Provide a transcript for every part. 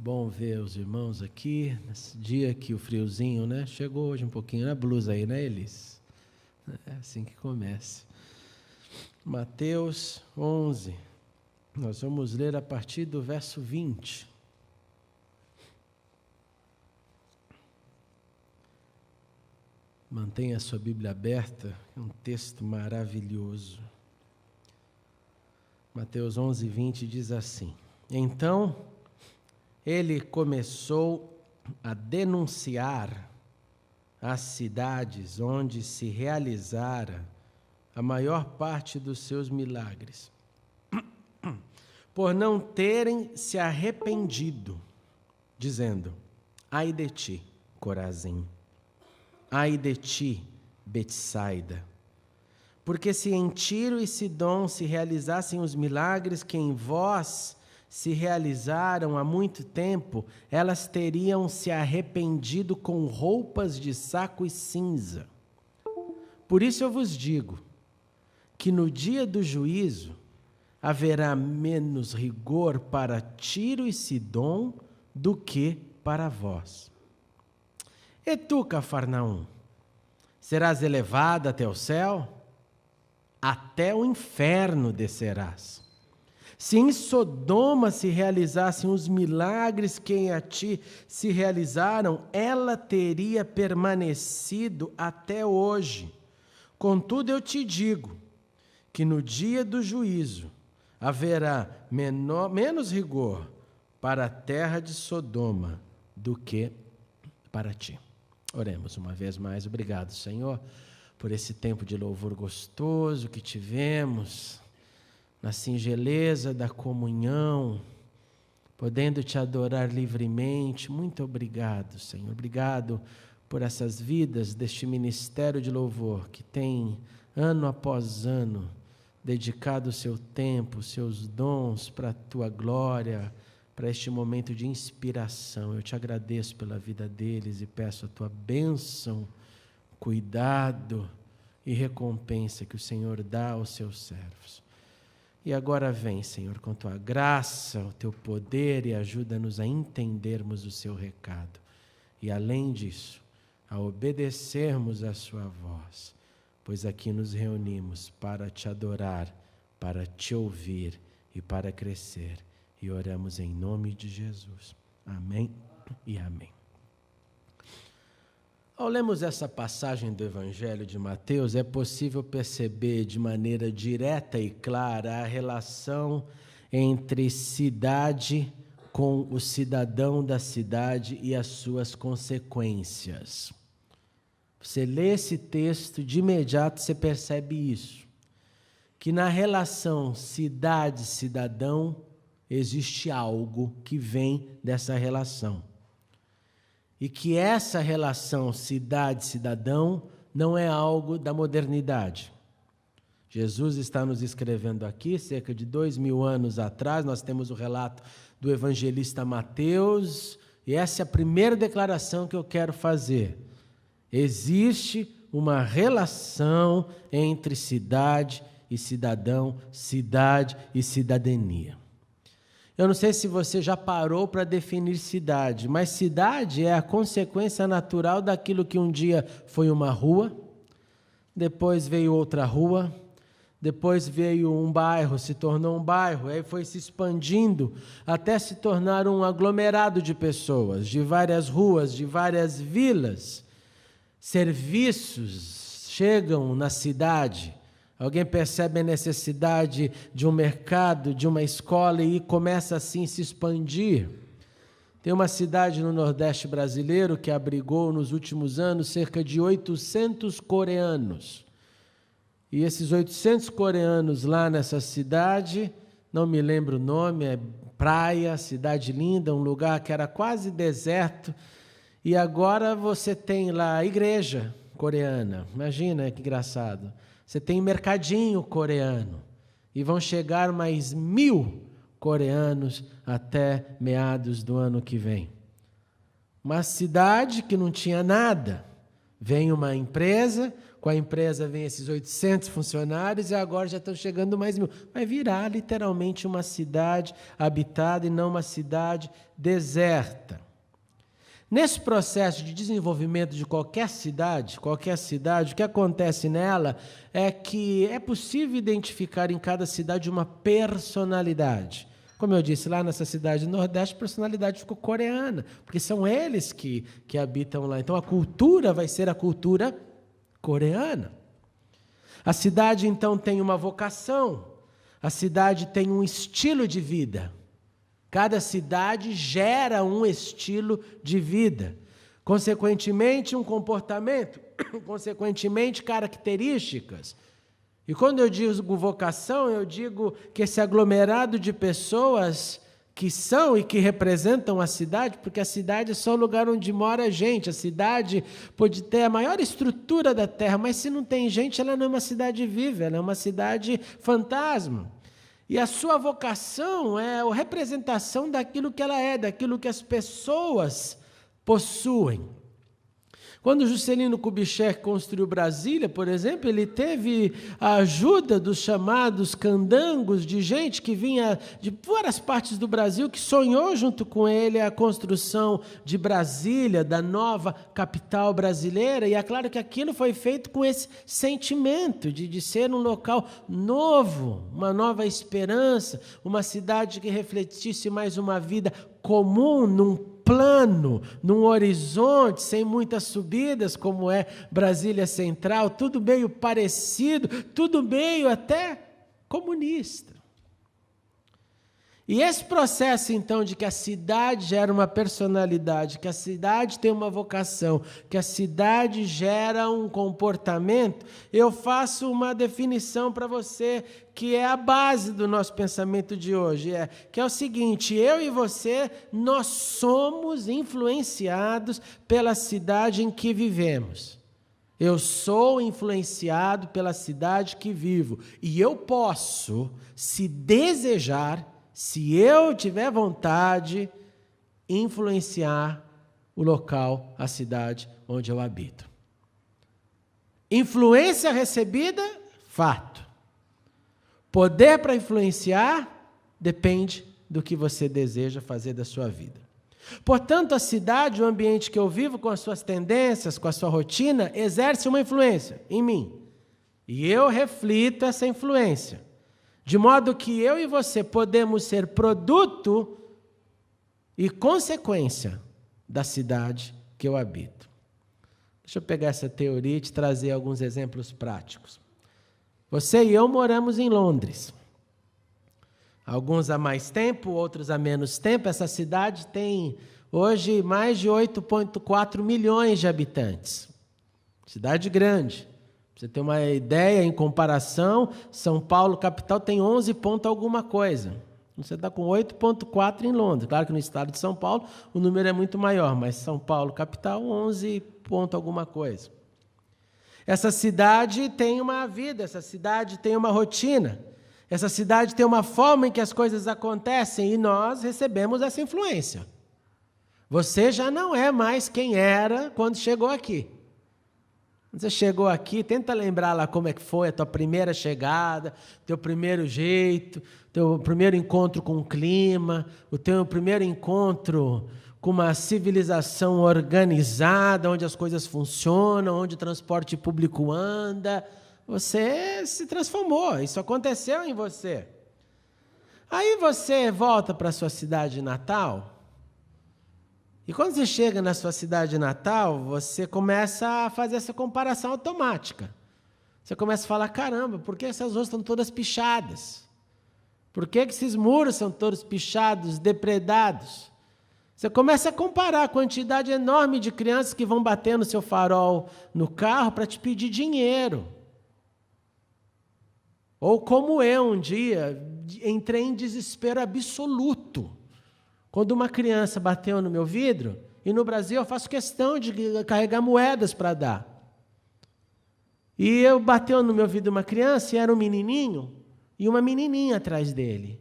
Bom ver os irmãos aqui, nesse dia que o friozinho, né? Chegou hoje um pouquinho na blusa aí, né, Elis? É assim que começa. Mateus 11, nós vamos ler a partir do verso 20. Mantenha a sua Bíblia aberta, é um texto maravilhoso. Mateus 11, 20 diz assim: Então ele começou a denunciar as cidades onde se realizara a maior parte dos seus milagres, por não terem se arrependido, dizendo: Ai de ti, Corazim! Ai de ti, Betsaida! Porque se em Tiro e Sidom se realizassem os milagres que em vós se realizaram há muito tempo, elas teriam se arrependido com roupas de saco e cinza. Por isso eu vos digo que no dia do juízo haverá menos rigor para Tiro e Sidom do que para vós. E tu, Cafarnaum, serás elevado até o céu? Até o inferno descerás. Se em Sodoma se realizassem os milagres que em ti se realizaram, ela teria permanecido até hoje. Contudo, eu te digo que no dia do juízo haverá menos rigor para a terra de Sodoma do que para ti. Oremos uma vez mais. Obrigado, Senhor, por esse tempo de louvor gostoso que tivemos, na singeleza da comunhão, podendo te adorar livremente. Muito obrigado, Senhor. Obrigado por essas vidas deste ministério de louvor que tem, ano após ano, dedicado o seu tempo, os seus dons para a tua glória, para este momento de inspiração. Eu te agradeço pela vida deles e peço a tua bênção, cuidado e recompensa que o Senhor dá aos seus servos. E agora vem, Senhor, com tua graça, o teu poder, e ajuda-nos a entendermos o seu recado. E além disso, a obedecermos a sua voz, pois aqui nos reunimos para te adorar, para te ouvir e para crescer. E oramos em nome de Jesus. Amém e amém. Ao lermos essa passagem do Evangelho de Mateus, é possível perceber de maneira direta e clara a relação entre cidade com o cidadão da cidade e as suas consequências. Você lê esse texto, de imediato você percebe isso, que na relação cidade-cidadão existe algo que vem dessa relação. E que essa relação cidade-cidadão não é algo da modernidade. Jesus está nos escrevendo aqui, cerca de 2000 anos atrás, nós temos o relato do evangelista Mateus, e essa é a primeira declaração que eu quero fazer. Existe uma relação entre cidade e cidadão, cidade e cidadania. Eu não sei se você já parou para definir cidade, mas cidade é a consequência natural daquilo que um dia foi uma rua, depois veio outra rua, depois veio um bairro, se tornou um bairro, aí foi se expandindo até se tornar um aglomerado de pessoas, de várias ruas, de várias vilas. Serviços chegam na cidade. Alguém percebe a necessidade de um mercado, de uma escola e começa assim a se expandir. Tem uma cidade no Nordeste brasileiro que abrigou nos últimos anos cerca de 800 coreanos. E esses 800 coreanos lá nessa cidade, não me lembro o nome, é praia, cidade linda, um lugar que era quase deserto. E agora você tem lá a igreja coreana. Imagina que engraçado. Você tem mercadinho coreano e vão chegar mais 1000 coreanos até meados do ano que vem. Uma cidade que não tinha nada. Vem uma empresa, Com a empresa vem esses 800 funcionários e agora já estão chegando mais 1.000. Vai virar literalmente uma cidade habitada e não uma cidade deserta. Nesse processo de desenvolvimento de qualquer cidade, o que acontece nela é que é possível identificar em cada cidade uma personalidade. Como eu disse, lá nessa cidade do Nordeste, a personalidade ficou coreana, porque são eles que habitam lá. Então, a cultura vai ser a cultura coreana. A cidade, então, tem uma vocação. A cidade tem um estilo de vida. Cada cidade gera um estilo de vida. Consequentemente, um comportamento. Consequentemente, características. E quando eu digo vocação, eu digo que esse aglomerado de pessoas que são e que representam a cidade, porque a cidade é só o lugar onde mora gente. A cidade pode ter a maior estrutura da terra, mas se não tem gente, ela não é uma cidade viva, ela é uma cidade fantasma. E a sua vocação é a representação daquilo que ela é, daquilo que as pessoas possuem. Quando Juscelino Kubitschek construiu Brasília, por exemplo, ele teve a ajuda dos chamados candangos, de gente que vinha de várias partes do Brasil, que sonhou junto com ele a construção de Brasília, da nova capital brasileira, e é claro que aquilo foi feito com esse sentimento de ser um local novo, uma nova esperança, uma cidade que refletisse mais uma vida comum, num plano, num horizonte, sem muitas subidas, como é Brasília Central, tudo meio parecido, tudo meio até comunista. E esse processo, então, de que a cidade gera uma personalidade, que a cidade tem uma vocação, que a cidade gera um comportamento, eu faço uma definição para você que é a base do nosso pensamento de hoje, que é o seguinte: eu e você, nós somos influenciados pela cidade em que vivemos. Eu sou influenciado pela cidade que vivo, e eu posso, se desejar, se eu tiver vontade, influenciar o local, a cidade onde eu habito. Influência recebida, fato. Poder para influenciar, depende do que você deseja fazer da sua vida. Portanto, a cidade, o ambiente que eu vivo, com as suas tendências, com a sua rotina, exerce uma influência em mim. E eu reflito essa influência. De modo que eu e você podemos ser produto e consequência da cidade que eu habito. Deixa eu pegar essa teoria e te trazer alguns exemplos práticos. Você e eu moramos em Londres. Alguns há mais tempo, outros há menos tempo. Essa cidade tem hoje mais de 8,4 milhões de habitantes. Cidade grande. Pra você ter uma ideia, em comparação, São Paulo, capital, tem 11 ponto alguma coisa. Você está com 8,4 em Londres. Claro que no estado de São Paulo o número é muito maior, mas São Paulo, capital, 11 ponto alguma coisa. Essa cidade tem uma vida, essa cidade tem uma rotina, essa cidade tem uma forma em que as coisas acontecem e nós recebemos essa influência. Você já não é mais quem era quando chegou aqui. Você chegou aqui, tenta lembrar lá como é que foi a tua primeira chegada, teu primeiro jeito, teu primeiro encontro com o clima, o teu primeiro encontro com uma civilização organizada, onde as coisas funcionam, onde o transporte público anda. Você se transformou, isso aconteceu em você. Aí você volta para a sua cidade natal. E quando você chega na sua cidade natal, você começa a fazer essa comparação automática. Você começa a falar, caramba, por que essas ruas estão todas pichadas? Por que esses muros são todos pichados, depredados? Você começa a comparar a quantidade enorme de crianças que vão bater no seu farol no carro para te pedir dinheiro. Ou como eu um dia, entrei em desespero absoluto. Quando uma criança bateu no meu vidro, e no Brasil eu faço questão de carregar moedas para dar. E eu bateu no meu vidro uma criança, e era um menininho, e uma menininha atrás dele.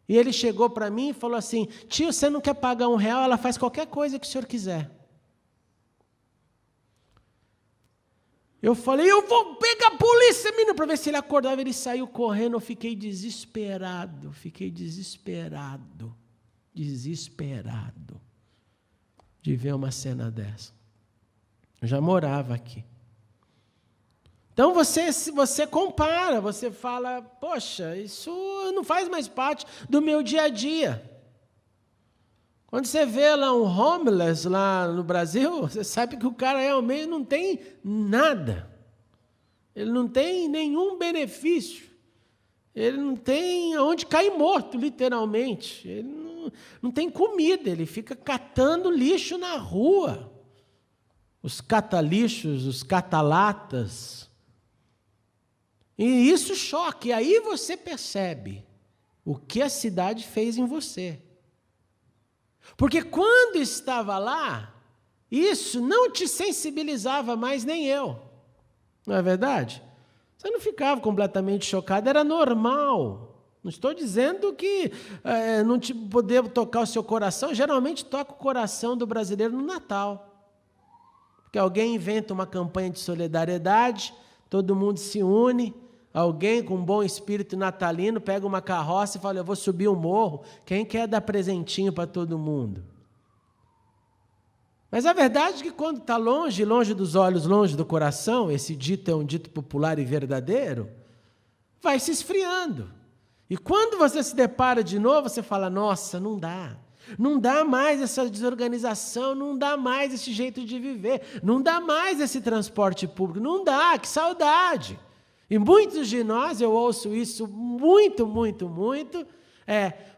E ele chegou para mim e falou assim, tio, você não quer pagar R$1? Ela faz qualquer coisa que o senhor quiser. Eu falei, eu vou pegar a polícia, menino, para ver se ele acordava. Ele saiu correndo, eu fiquei desesperado, desesperado de ver uma cena dessa. Eu já morava aqui. Então você compara, você fala, poxa, isso não faz mais parte do meu dia a dia. Quando você vê lá um homeless lá no Brasil, você sabe que o cara realmente não tem nada. Ele não tem nenhum benefício. Ele não tem aonde cair morto, literalmente. Ele não tem comida, ele fica catando lixo na rua. Os cata-lixos, os catalatas. E isso choca. E aí você percebe o que a cidade fez em você. Porque quando estava lá, isso não te sensibilizava mais, nem eu. Não é verdade? Você não ficava completamente chocado, era normal. Não estou dizendo que não te poder tocar o seu coração. Geralmente toca o coração do brasileiro no Natal. Porque alguém inventa uma campanha de solidariedade, todo mundo se une, alguém com um bom espírito natalino pega uma carroça e fala, eu vou subir um morro, quem quer dar presentinho para todo mundo? Mas a verdade é que quando está longe dos olhos, longe do coração, esse dito é um dito popular e verdadeiro, vai se esfriando. E quando você se depara de novo, você fala, nossa, não dá. Não dá mais essa desorganização, não dá mais esse jeito de viver, não dá mais esse transporte público, não dá, que saudade. E muitos de nós, eu ouço isso muito,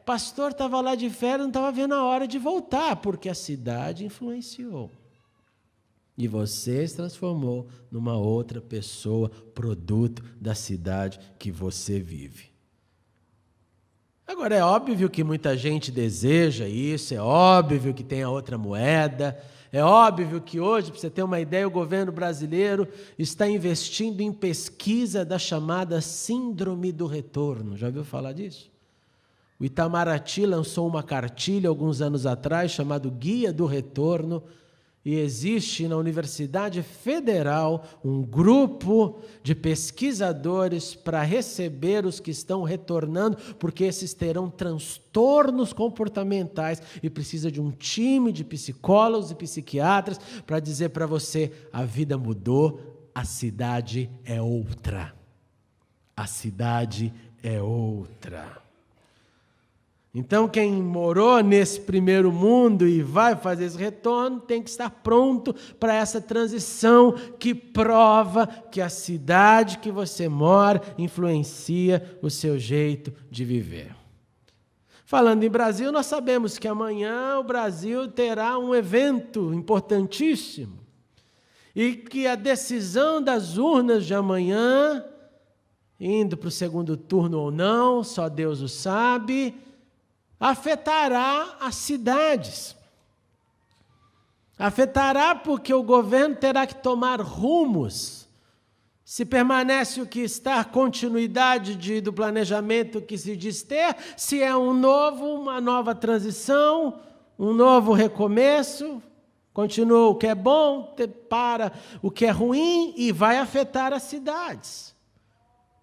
pastor estava lá de férias, não estava vendo a hora de voltar, porque a cidade influenciou. E você se transformou numa outra pessoa, produto da cidade que você vive. Agora, é óbvio que muita gente deseja isso, é óbvio que tem a outra moeda, é óbvio que hoje, para você ter uma ideia, o governo brasileiro está investindo em pesquisa da chamada síndrome do retorno. Já ouviu falar disso? O Itamaraty lançou uma cartilha alguns anos atrás, chamado Guia do Retorno, e existe na Universidade Federal um grupo de pesquisadores para receber os que estão retornando, porque esses terão transtornos comportamentais e precisa de um time de psicólogos e psiquiatras para dizer para você, a vida mudou, a cidade é outra. A cidade é outra. Então, quem morou nesse primeiro mundo e vai fazer esse retorno, tem que estar pronto para essa transição que prova que a cidade que você mora influencia o seu jeito de viver. Falando em Brasil, nós sabemos que amanhã o Brasil terá um evento importantíssimo e que a decisão das urnas de amanhã, indo para o segundo turno ou não, só Deus o sabe, afetará as cidades. Afetará porque o governo terá que tomar rumos. Se permanece o que está, continuidade do planejamento que se diz ter, se é uma nova transição, um novo recomeço, continua o que é bom, para o que é ruim e vai afetar as cidades.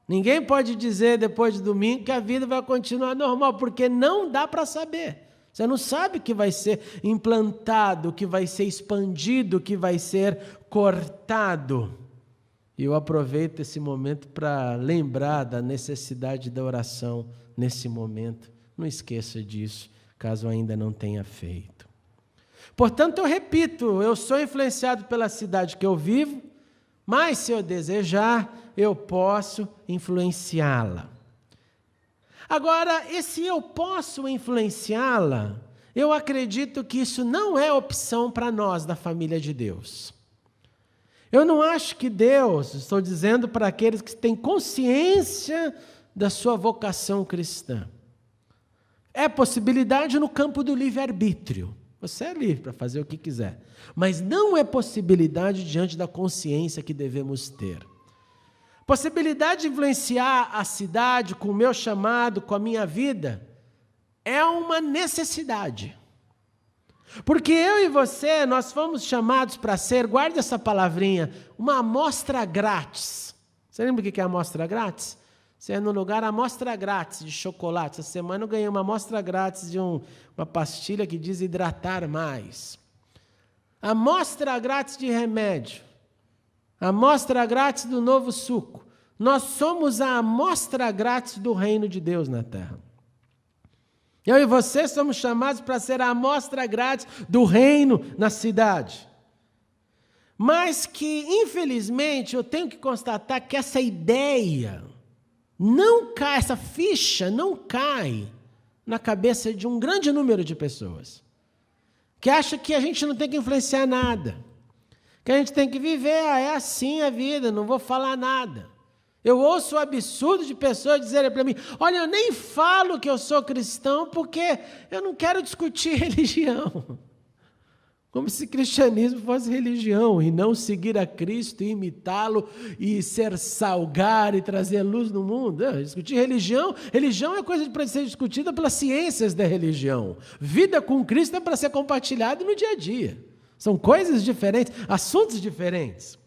Ninguém pode dizer depois de domingo que a vida vai continuar normal, porque não dá para saber. Você não sabe o que vai ser implantado, o que vai ser expandido, o que vai ser cortado. E eu aproveito esse momento para lembrar da necessidade da oração nesse momento. Não esqueça disso, caso ainda não tenha feito. Portanto, eu repito, eu sou influenciado pela cidade que eu vivo, mas se eu desejar, eu posso influenciá-la. Agora, esse eu posso influenciá-la, eu acredito que isso não é opção para nós da família de Deus. Eu não acho que Deus, estou dizendo para aqueles que têm consciência da sua vocação cristã. É possibilidade no campo do livre-arbítrio. Você é livre para fazer o que quiser. Mas não é possibilidade diante da consciência que devemos ter. Possibilidade de influenciar a cidade com o meu chamado, com a minha vida, é uma necessidade. Porque eu e você, nós fomos chamados para ser, guarde essa palavrinha, uma amostra grátis. Você lembra o que é amostra grátis? Você é no lugar, amostra grátis de chocolate. Essa semana eu ganhei uma amostra grátis de uma pastilha que diz hidratar mais. Amostra grátis de remédio. Amostra grátis do novo suco. Nós somos a amostra grátis do reino de Deus na terra. Eu e você somos chamados para ser a amostra grátis do reino na cidade. Mas que, infelizmente, eu tenho que constatar que essa ideia não cai, essa ficha não cai na cabeça de um grande número de pessoas. Que acha que a gente não tem que influenciar nada. Que a gente tem que viver, é assim a vida, não vou falar nada. Eu ouço o absurdo de pessoas dizerem para mim, olha, eu nem falo que eu sou cristão porque eu não quero discutir religião. Como se cristianismo fosse religião e não seguir a Cristo e imitá-lo e ser salgar e trazer luz no mundo. Discutir religião é coisa para ser discutida pelas ciências da religião. Vida com Cristo é para ser compartilhada no dia a dia. São coisas diferentes, assuntos diferentes.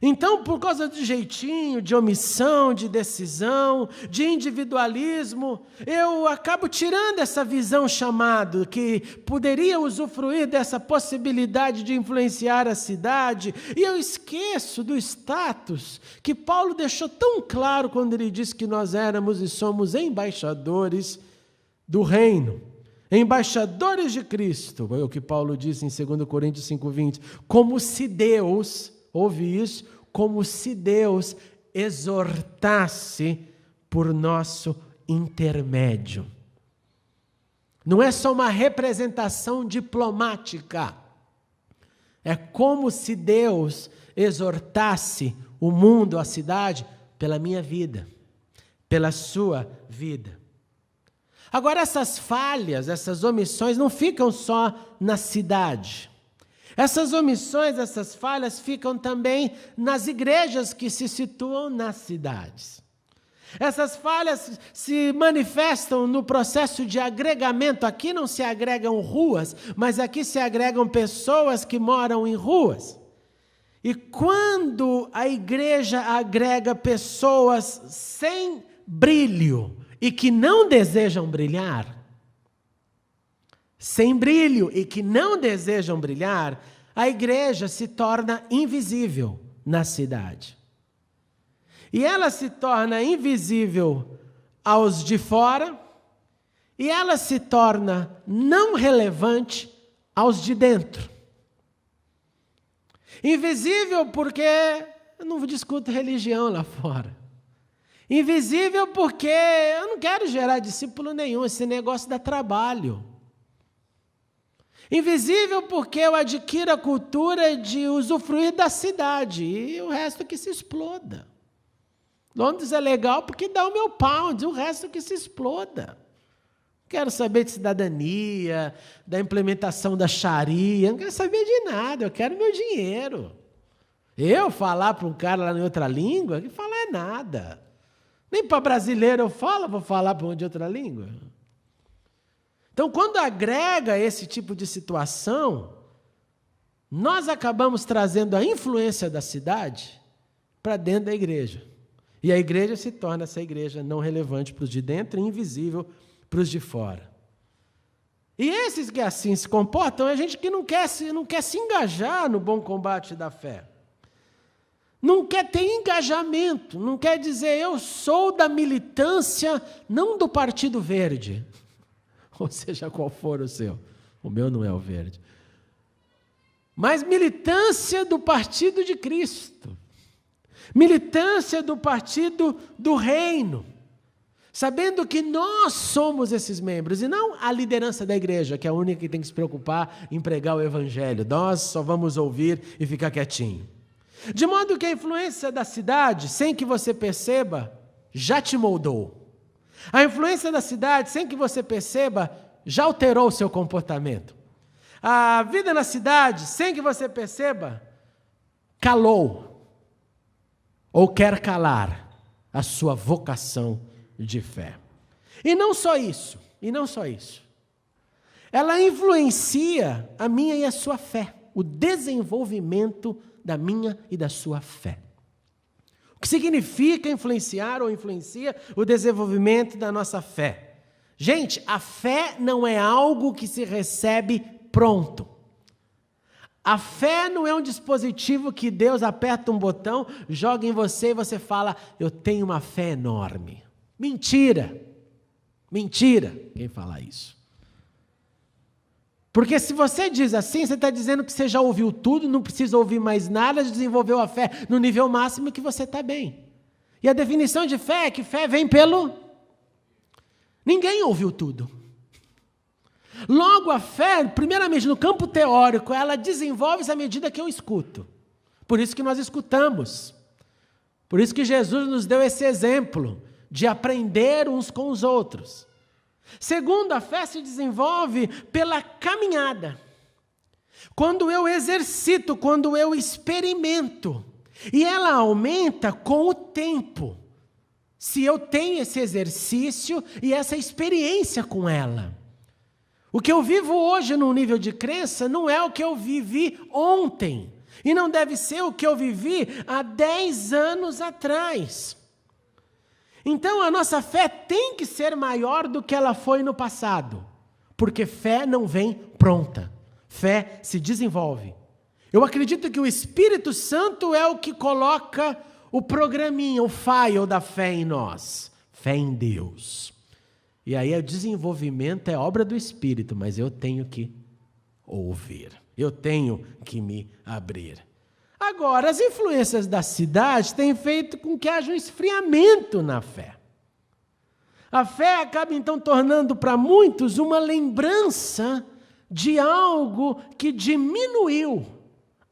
Então, por causa do jeitinho, de omissão, de decisão, de individualismo, eu acabo tirando essa visão chamado, que poderia usufruir dessa possibilidade de influenciar a cidade, e eu esqueço do status que Paulo deixou tão claro quando ele disse que nós éramos e somos embaixadores do reino, embaixadores de Cristo, é o que Paulo disse em 2 Coríntios 5:20, como se Deus... Ouve isso, como se Deus exortasse por nosso intermédio. Não é só uma representação diplomática. É como se Deus exortasse o mundo, a cidade, pela minha vida, pela sua vida. Agora, essas falhas, essas omissões não ficam só na cidade. Essas omissões, essas falhas ficam também nas igrejas que se situam nas cidades. Essas falhas se manifestam no processo de agregamento. Aqui não se agregam ruas, mas aqui se agregam pessoas que moram em ruas. E quando a igreja agrega pessoas sem brilho e que não desejam brilhar, sem brilho e que não desejam brilhar, a igreja se torna invisível na cidade. E ela se torna invisível aos de fora, e ela se torna não relevante aos de dentro. Invisível porque eu não discuto religião lá fora. Invisível porque eu não quero gerar discípulo nenhum, esse negócio dá trabalho. Invisível porque eu adquiro a cultura de usufruir da cidade e o resto que se exploda. Londres é legal porque dá o meu pound, o resto que se exploda. Quero saber de cidadania, da implementação da Sharia, não quero saber de nada, eu quero meu dinheiro. Eu falar para um cara lá em outra língua, que falar é nada. Nem para brasileiro eu falo, vou falar para um de outra língua. Então, quando agrega esse tipo de situação, nós acabamos trazendo a influência da cidade para dentro da igreja. E a igreja se torna essa igreja não relevante para os de dentro e invisível para os de fora. E esses que assim se comportam é gente que não quer se engajar no bom combate da fé. Não quer ter engajamento, não quer dizer eu sou da militância, não do Partido Verde. Ou seja, qual for o seu. O meu não é o verde. Mas militância do partido de Cristo. Militância do partido do reino. Sabendo que nós somos esses membros e não a liderança da igreja, que é a única que tem que se preocupar em pregar o evangelho. Nós só vamos ouvir e ficar quietinho. De modo que a influência da cidade, sem que você perceba, já te moldou. A influência da cidade, sem que você perceba, já alterou o seu comportamento. A vida na cidade, sem que você perceba, calou ou quer calar a sua vocação de fé. E não só isso. ela influencia a minha e a sua fé, o desenvolvimento da minha e da sua fé. O que significa influenciar ou influencia o desenvolvimento da nossa fé? Gente, a fé não é algo que se recebe pronto. A fé não é um dispositivo que Deus aperta um botão, joga em você e você fala, eu tenho uma fé enorme. Mentira! Mentira quem fala isso. Porque se você diz assim, você está dizendo que você já ouviu tudo, não precisa ouvir mais nada, desenvolveu a fé no nível máximo que você está bem. E a definição de fé é que fé vem pelo... Ninguém ouviu tudo. Logo, a fé, primeiramente no campo teórico, ela desenvolve-se à medida que eu escuto. Por isso que nós escutamos. Por isso que Jesus nos deu esse exemplo de aprender uns com os outros. Segundo, a fé se desenvolve pela caminhada. Quando eu exercito, quando eu experimento. E ela aumenta com o tempo. Se eu tenho esse exercício e essa experiência com ela. O que eu vivo hoje no nível de crença não é o que eu vivi ontem. E não deve ser o que eu vivi há 10 anos atrás. Então a nossa fé tem que ser maior do que ela foi no passado. Porque fé não vem pronta. Fé se desenvolve. Eu acredito que o Espírito Santo é o que coloca o programinha, o file da fé em nós. Fé em Deus. E aí o desenvolvimento é obra do Espírito, mas eu tenho que ouvir. Eu tenho que me abrir. Agora, as influências da cidade têm feito com que haja um esfriamento na fé. A fé acaba então tornando para muitos uma lembrança de algo que diminuiu,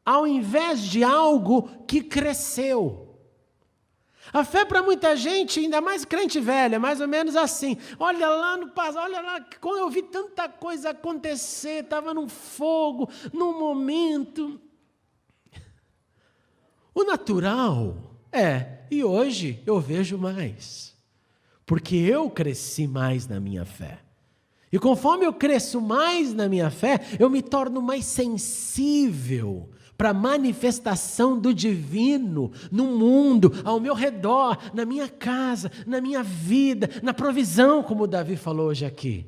ao invés de algo que cresceu. A fé para muita gente, ainda mais crente velho, é mais ou menos assim. Olha lá no passado, olha lá, quando eu vi tanta coisa acontecer, estava num fogo, num momento. O natural e hoje eu vejo mais, porque eu cresci mais na minha fé. E conforme eu cresço mais na minha fé, eu me torno mais sensível para a manifestação do divino no mundo, ao meu redor, na minha casa, na minha vida, na provisão, como o Davi falou hoje aqui.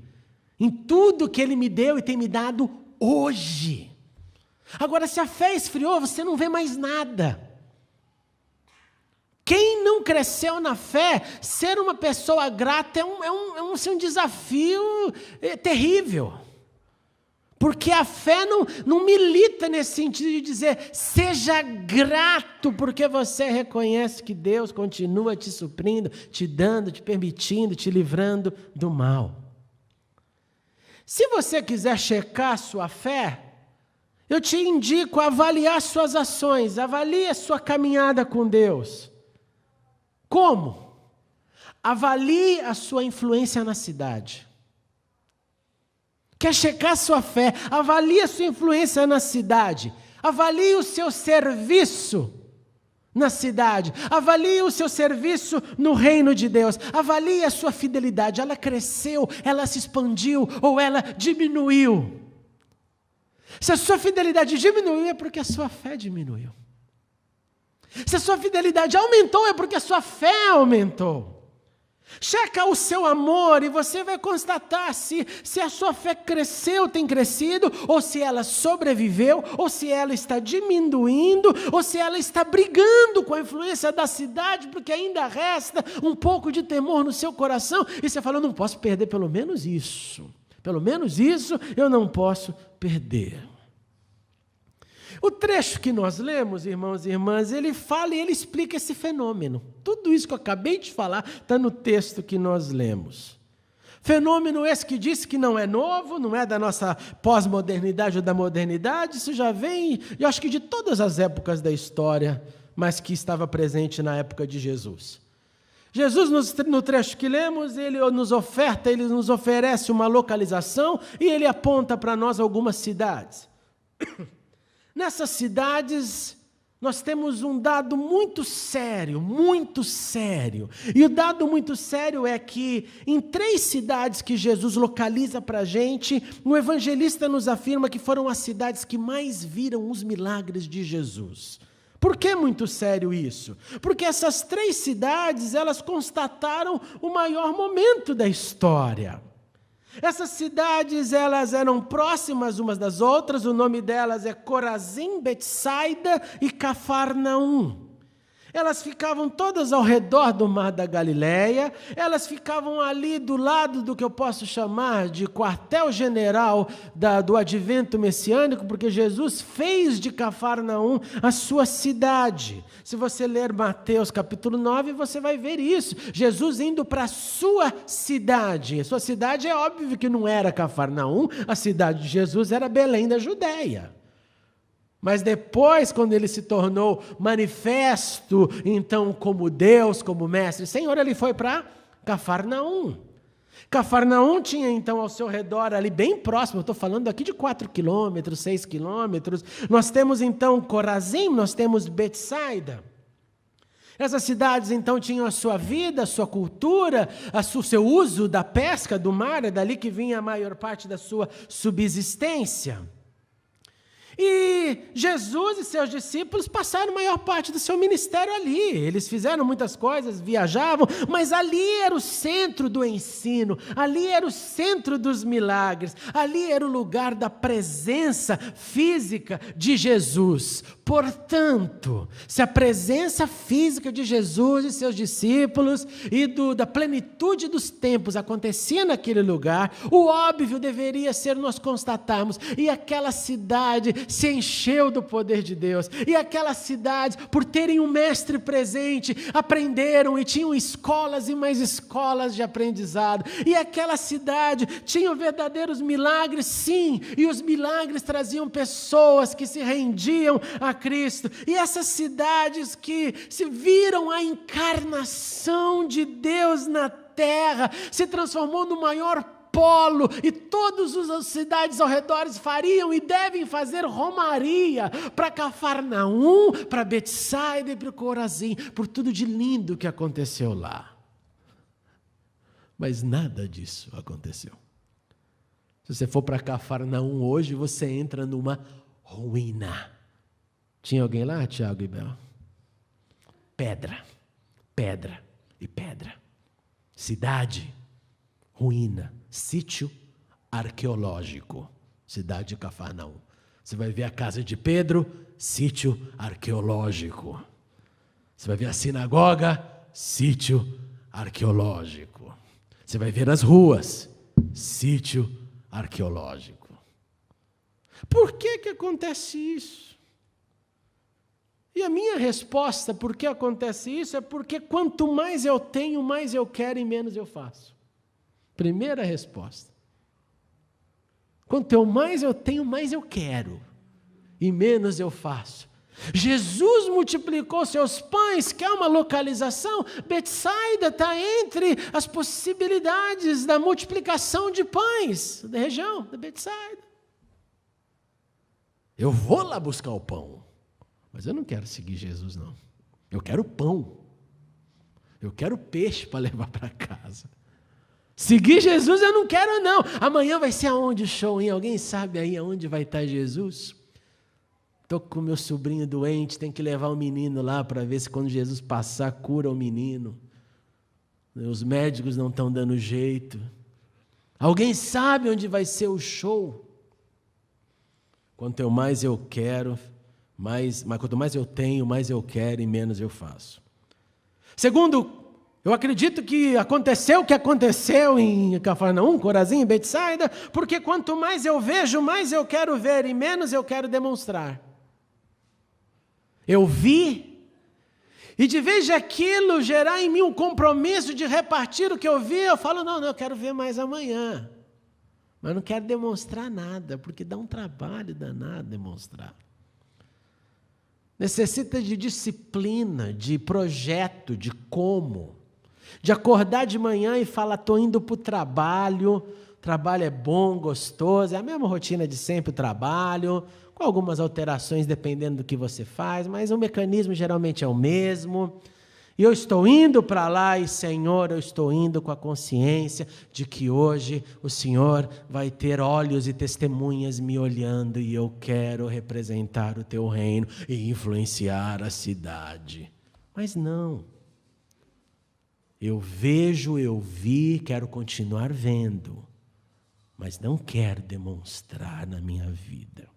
Em tudo que Ele me deu e tem me dado hoje. Agora, se a fé esfriou, você não vê mais nada. Quem não cresceu na fé, ser uma pessoa grata é um desafio terrível. Porque a fé não milita nesse sentido de dizer, seja grato, porque você reconhece que Deus continua te suprindo, te dando, te permitindo, te livrando do mal. Se você quiser checar a sua fé, eu te indico a avaliar suas ações, avalie a sua caminhada com Deus. Como? Avalie a sua influência na cidade. Quer checar a sua fé? Avalie a sua influência na cidade. Avalie o seu serviço na cidade. Avalie o seu serviço no reino de Deus. Avalie a sua fidelidade. Ela cresceu, ela se expandiu ou ela diminuiu. Se a sua fidelidade diminuiu, é porque a sua fé diminuiu. Se a sua fidelidade aumentou, é porque a sua fé aumentou. Checa o seu amor e você vai constatar se a sua fé cresceu, tem crescido, ou se ela sobreviveu, ou se ela está diminuindo, ou se ela está brigando com a influência da cidade, porque ainda resta um pouco de temor no seu coração, e você fala, eu não posso perder pelo menos isso eu não posso perder. O trecho que nós lemos, irmãos e irmãs, ele fala e ele explica esse fenômeno. Tudo isso que eu acabei de falar está no texto que nós lemos. Fenômeno esse que diz que não é novo, não é da nossa pós-modernidade ou da modernidade, isso já vem, eu acho que de todas as épocas da história, mas que estava presente na época de Jesus. Jesus, no trecho que lemos, ele nos oferece uma localização e ele aponta para nós algumas cidades. Nessas cidades nós temos um dado muito sério, muito sério. E o dado muito sério é que em 3 cidades que Jesus localiza para a gente, o evangelista nos afirma que foram as cidades que mais viram os milagres de Jesus. Por que muito sério isso? Porque essas 3 cidades, elas constataram o maior momento da história. Essas cidades, elas eram próximas umas das outras, o nome delas é Corazim, Betsaida e Cafarnaum. Elas ficavam todas ao redor do Mar da Galileia, elas ficavam ali do lado do que eu posso chamar de quartel-general do advento messiânico, porque Jesus fez de Cafarnaum a sua cidade. Se você ler Mateus capítulo 9, você vai ver isso. Jesus indo para a sua cidade. A sua cidade é óbvio que não era Cafarnaum, a cidade de Jesus era Belém da Judeia. Mas depois, quando ele se tornou manifesto, então, como Deus, como Mestre, Senhor, ele foi para Cafarnaum. Cafarnaum tinha, então, ao seu redor, ali bem próximo, eu estou falando aqui de 4 quilômetros, 6 quilômetros, nós temos, então, Corazim, nós temos Betsaida. Essas cidades, então, tinham a sua vida, a sua cultura, o seu uso da pesca, do mar, é dali que vinha a maior parte da sua subsistência. E Jesus e seus discípulos passaram a maior parte do seu ministério ali. Eles fizeram muitas coisas, viajavam, mas ali era o centro do ensino, ali era o centro dos milagres, ali era o lugar da presença física de Jesus. Portanto, se a presença física de Jesus e seus discípulos e da plenitude dos tempos acontecia naquele lugar, o óbvio deveria ser nós constatarmos, e aquela cidade se encheu do poder de Deus, e aquela cidade, por terem um mestre presente, aprenderam e tinham escolas e mais escolas de aprendizado, e aquela cidade tinha verdadeiros milagres, sim, e os milagres traziam pessoas que se rendiam a Cristo, e essas cidades que se viram a encarnação de Deus na terra, se transformou no maior polo, e todas as cidades ao redor fariam e devem fazer romaria para Cafarnaum, para Betsaida e para Corazim, por tudo de lindo que aconteceu lá. Mas nada disso aconteceu. Se você for para Cafarnaum hoje, você entra numa ruína. Tinha alguém lá, Tiago e Bel? Pedra, pedra e pedra. Cidade, ruína, sítio arqueológico, cidade de Cafarnaum. Você vai ver a casa de Pedro, sítio arqueológico. Você vai ver a sinagoga, sítio arqueológico. Você vai ver as ruas, sítio arqueológico. Por que acontece isso? E a minha resposta, por que acontece isso, é porque quanto mais eu tenho, mais eu quero e menos eu faço. Primeira resposta. Quanto mais eu tenho, mais eu quero e menos eu faço. Jesus multiplicou seus pães, que é uma localização, Betsaida está entre as possibilidades da multiplicação de pães da região da Betsaida. Eu vou lá buscar o pão, mas eu não quero seguir Jesus, não. Eu quero pão. Eu quero peixe para levar para casa. Seguir Jesus eu não quero, não. Amanhã vai ser aonde o show, hein? Alguém sabe aí aonde vai estar Jesus? Estou com meu sobrinho doente, tem que levar o menino lá para ver se quando Jesus passar, cura o menino. Os médicos não estão dando jeito. Alguém sabe onde vai ser o show? Quanto mais eu quero, quanto mais eu tenho, mais eu quero e menos eu faço. Segundo, eu acredito que aconteceu o que aconteceu em Cafarnaum, Corazim, Betsaida, porque quanto mais eu vejo, mais eu quero ver e menos eu quero demonstrar. Eu vi, e de vez de aquilo gerar em mim um compromisso de repartir o que eu vi, eu falo, não, eu quero ver mais amanhã. Mas não quero demonstrar nada, porque dá um trabalho danado demonstrar. Necessita de disciplina, de projeto, de como. De acordar de manhã e falar, estou indo para o trabalho é bom, gostoso, é a mesma rotina de sempre, o trabalho, com algumas alterações dependendo do que você faz, mas o mecanismo geralmente é o mesmo. E eu estou indo para lá e, Senhor, eu estou indo com a consciência de que hoje o Senhor vai ter olhos e testemunhas me olhando e eu quero representar o teu reino e influenciar a cidade. Mas não. Eu vejo, eu vi, quero continuar vendo, mas não quero demonstrar na minha vida.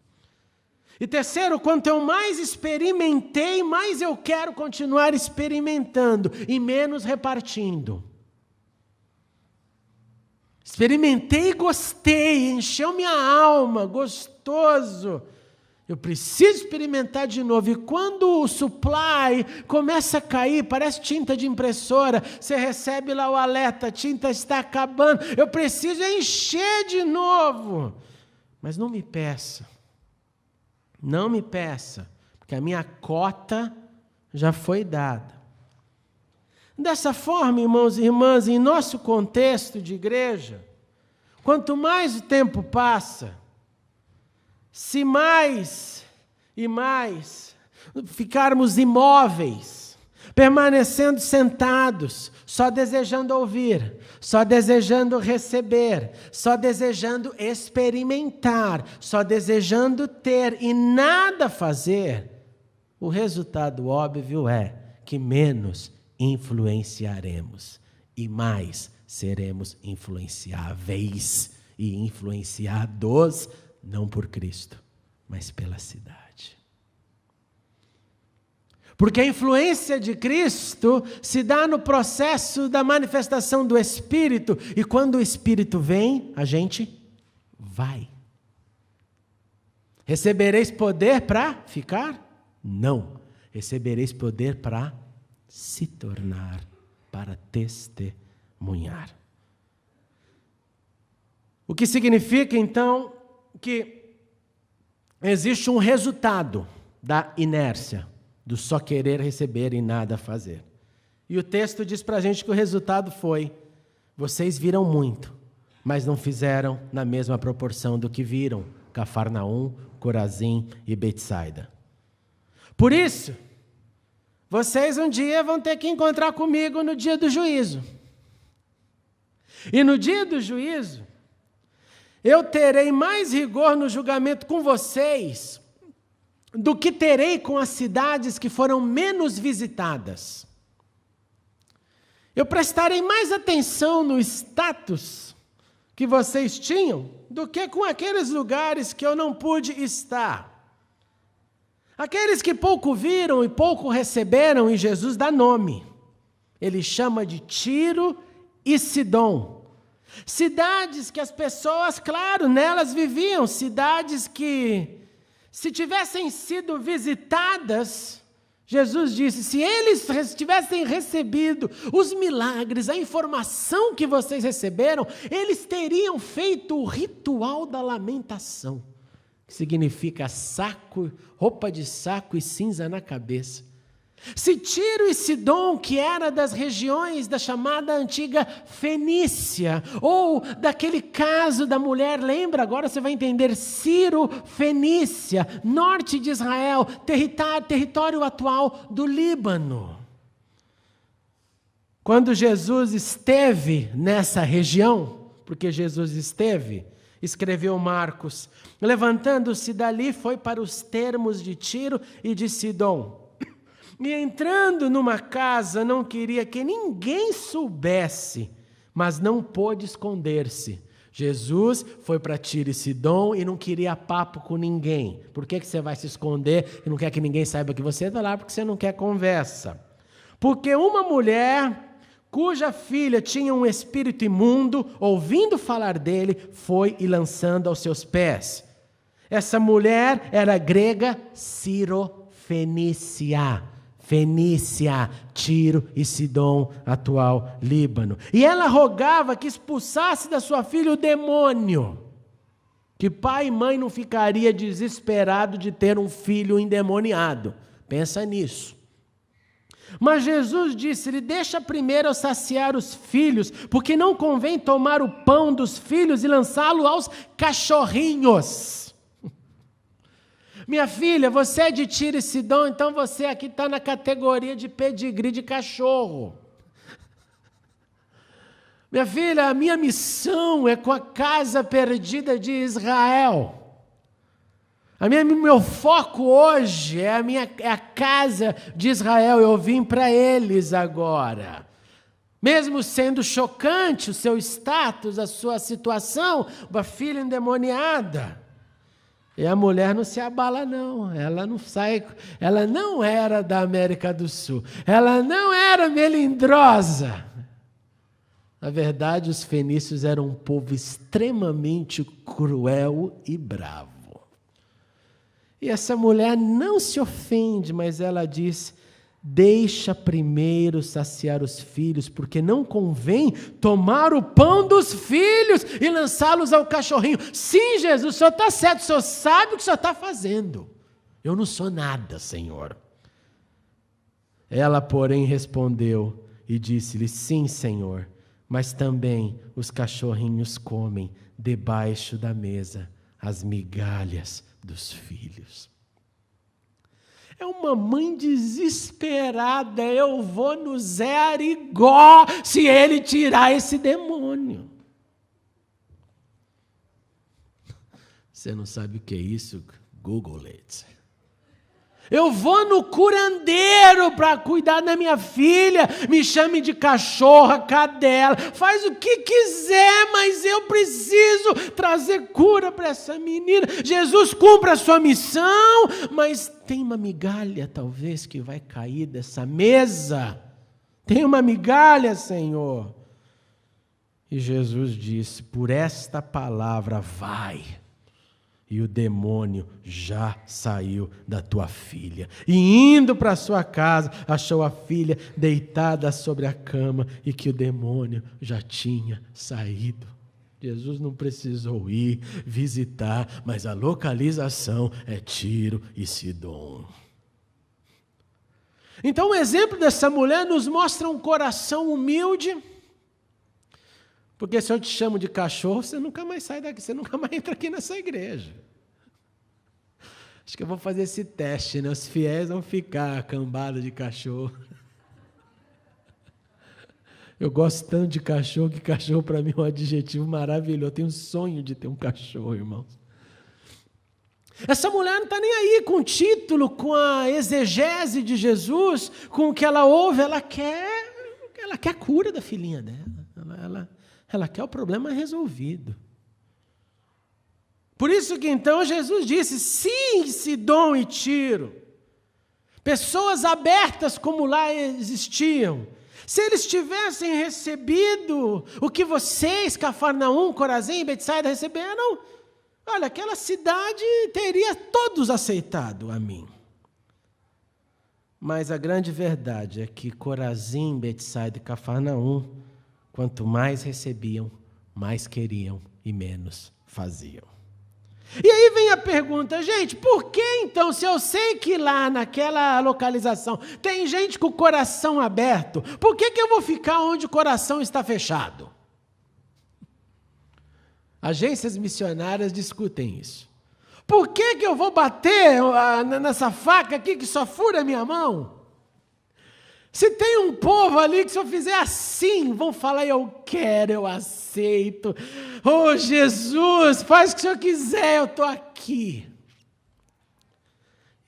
E terceiro, quanto eu mais experimentei, mais eu quero continuar experimentando e menos repartindo. Experimentei e gostei, encheu minha alma, gostoso. Eu preciso experimentar de novo. E quando o supply começa a cair, parece tinta de impressora, você recebe lá o alerta, a tinta está acabando, eu preciso encher de novo. Mas não me peça. Não me peça, porque a minha cota já foi dada. Dessa forma, irmãos e irmãs, em nosso contexto de igreja, quanto mais o tempo passa, se mais e mais ficarmos imóveis, permanecendo sentados, só desejando ouvir, só desejando receber, só desejando experimentar, só desejando ter e nada fazer, o resultado óbvio é que menos influenciaremos e mais seremos influenciáveis e influenciados, não por Cristo, mas pela cidade. Porque a influência de Cristo se dá no processo da manifestação do Espírito, e quando o Espírito vem, a gente vai. Recebereis poder para ficar? Não. Recebereis poder para se tornar, para testemunhar. O que significa, então, que existe um resultado da inércia, do só querer receber e nada fazer. E o texto diz para a gente que o resultado foi: vocês viram muito, mas não fizeram na mesma proporção do que viram Cafarnaum, Corazim e Betsaida. Por isso, vocês um dia vão ter que encontrar comigo no dia do juízo. E no dia do juízo, eu terei mais rigor no julgamento com vocês do que terei com as cidades que foram menos visitadas. Eu prestarei mais atenção no status que vocês tinham do que com aqueles lugares que eu não pude estar. Aqueles que pouco viram e pouco receberam, e Jesus dá nome. Ele chama de Tiro e Sidom. Cidades que as pessoas, claro, nelas viviam, cidades que, se tivessem sido visitadas, Jesus disse, se eles tivessem recebido os milagres, a informação que vocês receberam, eles teriam feito o ritual da lamentação, que significa saco, roupa de saco e cinza na cabeça. Se Tiro e Sidom, que era das regiões da chamada antiga Fenícia, ou daquele caso da mulher, lembra? Agora você vai entender, Ciro, Fenícia, norte de Israel, território atual do Líbano. Quando Jesus esteve nessa região, porque Jesus esteve, escreveu Marcos, levantando-se dali, foi para os termos de Tiro e de Sidom. E entrando numa casa, não queria que ninguém soubesse, mas não pôde esconder-se. Jesus foi para Tiro e Sidom e não queria papo com ninguém. Por que você vai se esconder e não quer que ninguém saiba que você está lá? Porque você não quer conversa. Porque uma mulher cuja filha tinha um espírito imundo, ouvindo falar dele, foi e lançando aos seus pés. Essa mulher era grega Ciro-Fenícia. Fenícia, Tiro e Sidom, atual Líbano. E ela rogava que expulsasse da sua filha o demônio. Que pai e mãe não ficaria desesperado de ter um filho endemoniado. Pensa nisso. Mas Jesus disse-lhe, deixa primeiro eu saciar os filhos, porque não convém tomar o pão dos filhos e lançá-lo aos cachorrinhos. Minha filha, você é de Tiro e Sidom, então você aqui está na categoria de pedigree de cachorro. Minha filha, a minha missão é com a casa perdida de Israel. Meu foco hoje é a casa de Israel. Eu vim para eles agora. Mesmo sendo chocante o seu status, a sua situação, uma filha endemoniada. E a mulher não se abala não, ela não sai, ela não era da América do Sul, ela não era melindrosa. Na verdade, os fenícios eram um povo extremamente cruel e bravo. E essa mulher não se ofende, mas ela diz: deixa primeiro saciar os filhos, porque não convém tomar o pão dos filhos e lançá-los ao cachorrinho. Sim, Jesus, o Senhor está certo, o Senhor sabe o que o Senhor está fazendo. Eu não sou nada, Senhor. Ela, porém, respondeu e disse-lhe: sim, Senhor, mas também os cachorrinhos comem debaixo da mesa as migalhas dos filhos. É uma mãe desesperada. Eu vou no Zé Arigó se ele tirar esse demônio. Você não sabe o que é isso? Google it. Eu vou no curandeiro para cuidar da minha filha. Me chame de cachorra, cadela, faz o que quiser, mas eu preciso trazer cura para essa menina. Jesus, cumpra a sua missão, mas tem uma migalha talvez que vai cair dessa mesa. Tem uma migalha, Senhor. E Jesus disse: por esta palavra vai. E o demônio já saiu da tua filha. E indo para sua casa, achou a filha deitada sobre a cama e que o demônio já tinha saído. Jesus não precisou ir visitar, mas a localização é Tiro e Sidom. Então o exemplo dessa mulher nos mostra um coração humilde. Porque se eu te chamo de cachorro, você nunca mais sai daqui, você nunca mais entra aqui nessa igreja. Acho que eu vou fazer esse teste, né? Os fiéis vão ficar cambada de cachorro. Eu gosto tanto de cachorro, que cachorro para mim é um adjetivo maravilhoso. Eu tenho um sonho de ter um cachorro, irmãos. Essa mulher não está nem aí com o título, com a exegese de Jesus, com o que ela ouve, ela quer a cura da filhinha dela. Ela quer o problema resolvido. Por isso que então Jesus disse: sim, Sidom e Tiro, pessoas abertas como lá existiam, se eles tivessem recebido o que vocês, Cafarnaum, Corazim e Betsaida receberam, olha, aquela cidade teria todos aceitado a mim. Mas a grande verdade é que Corazim, Betsaida e Cafarnaum, quanto mais recebiam, mais queriam e menos faziam. E aí vem a pergunta: gente, por que então, se eu sei que lá naquela localização tem gente com o coração aberto, por que eu vou ficar onde o coração está fechado? Agências missionárias discutem isso. Por que eu vou bater nessa faca aqui que só fura a minha mão? Se tem um povo ali que se eu fizer assim, vão falar: eu quero, eu aceito. Oh, Jesus, faz o que o Senhor quiser, eu estou aqui.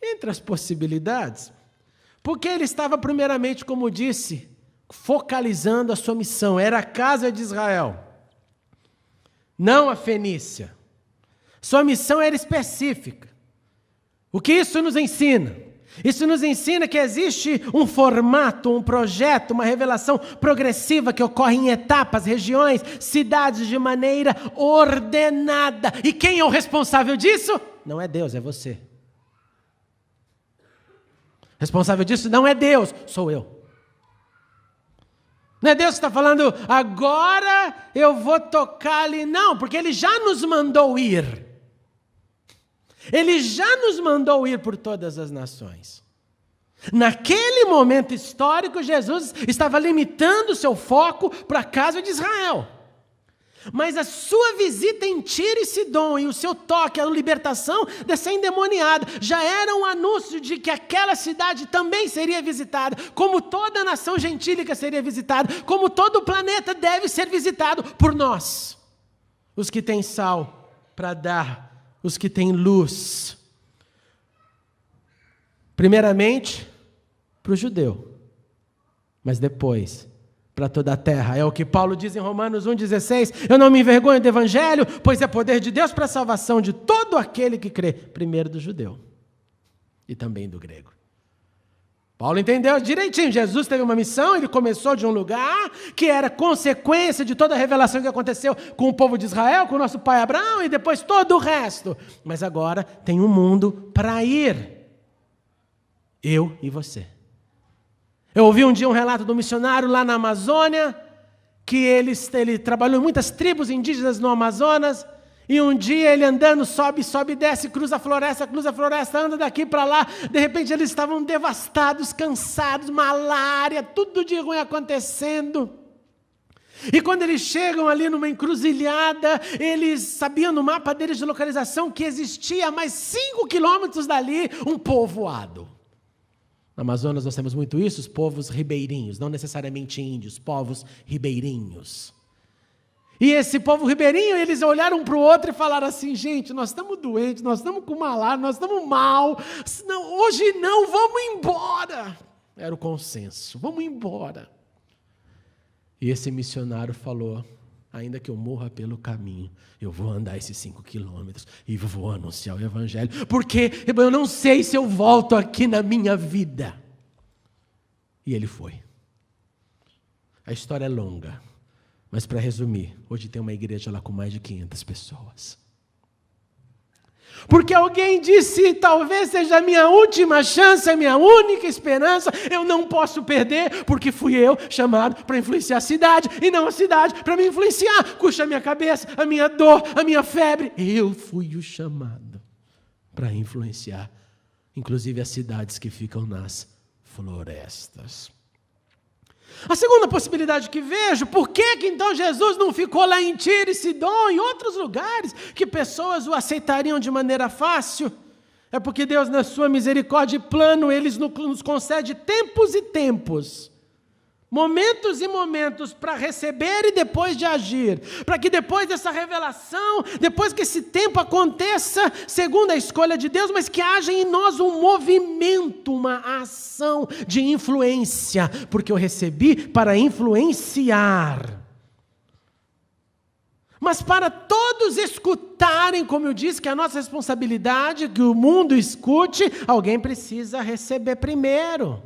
Entre as possibilidades, porque ele estava primeiramente, como disse, focalizando a sua missão. Era a casa de Israel, não a Fenícia. Sua missão era específica. O que isso nos ensina? Isso nos ensina que existe um formato, um projeto, uma revelação progressiva que ocorre em etapas, regiões, cidades de maneira ordenada. E quem é o responsável disso? Não é Deus, é você. Responsável disso não é Deus, sou eu. Não é Deus que está falando: agora eu vou tocar ali. Não, porque Ele já nos mandou ir. Ele já nos mandou ir por todas as nações. Naquele momento histórico, Jesus estava limitando o seu foco para a casa de Israel. Mas a sua visita em Tiro e Sidom e o seu toque, a libertação dessa endemoniada, já era um anúncio de que aquela cidade também seria visitada, como toda a nação gentílica seria visitada, como todo o planeta deve ser visitado por nós, os que têm sal para dar, os que têm luz. Primeiramente, para o judeu, mas depois para toda a terra. É o que Paulo diz em Romanos 1,16. Eu não me envergonho do evangelho, pois é poder de Deus para a salvação de todo aquele que crê. Primeiro do judeu e também do grego. Paulo entendeu direitinho. Jesus teve uma missão, ele começou de um lugar que era consequência de toda a revelação que aconteceu com o povo de Israel, com o nosso pai Abraão e depois todo o resto. Mas agora tem um mundo para ir. Eu e você. Eu ouvi um dia um relato do missionário lá na Amazônia, que ele trabalhou em muitas tribos indígenas no Amazonas, e um dia ele andando, sobe, desce, cruza a floresta, anda daqui para lá, de repente eles estavam devastados, cansados, malária, tudo de ruim acontecendo. E quando eles chegam ali numa encruzilhada, eles sabiam no mapa deles de localização que existia a mais 5 quilômetros dali um povoado. No Amazonas nós temos muito isso, os povos ribeirinhos, não necessariamente índios, povos ribeirinhos. E esse povo ribeirinho, eles olharam um para o outro e falaram assim, gente, nós estamos doentes, nós estamos com malária, nós estamos mal, hoje não, vamos embora. Era o consenso, vamos embora. E esse missionário falou, ainda que eu morra pelo caminho, eu vou andar esses 5 quilômetros e vou anunciar o evangelho, porque eu não sei se eu volto aqui na minha vida. E ele foi. A história é longa, mas para resumir, hoje tem uma igreja lá com mais de 500 pessoas. Porque alguém disse, talvez seja a minha última chance, a minha única esperança, eu não posso perder, porque fui eu chamado para influenciar a cidade, e não a cidade para me influenciar. Custa a minha cabeça, a minha dor, a minha febre. Eu fui o chamado para influenciar, inclusive as cidades que ficam nas florestas. A segunda possibilidade que vejo, por que então Jesus não ficou lá em Tiro e Sidom, em outros lugares, que pessoas o aceitariam de maneira fácil? É porque Deus, na sua misericórdia e plano, Ele nos concede tempos e tempos, momentos e momentos para receber e depois de agir, para que depois dessa revelação, depois que esse tempo aconteça, segundo a escolha de Deus, mas que haja em nós um movimento, uma ação de influência, porque eu recebi para influenciar. Mas para todos escutarem, como eu disse, que é a nossa responsabilidade, que o mundo escute, alguém precisa receber primeiro.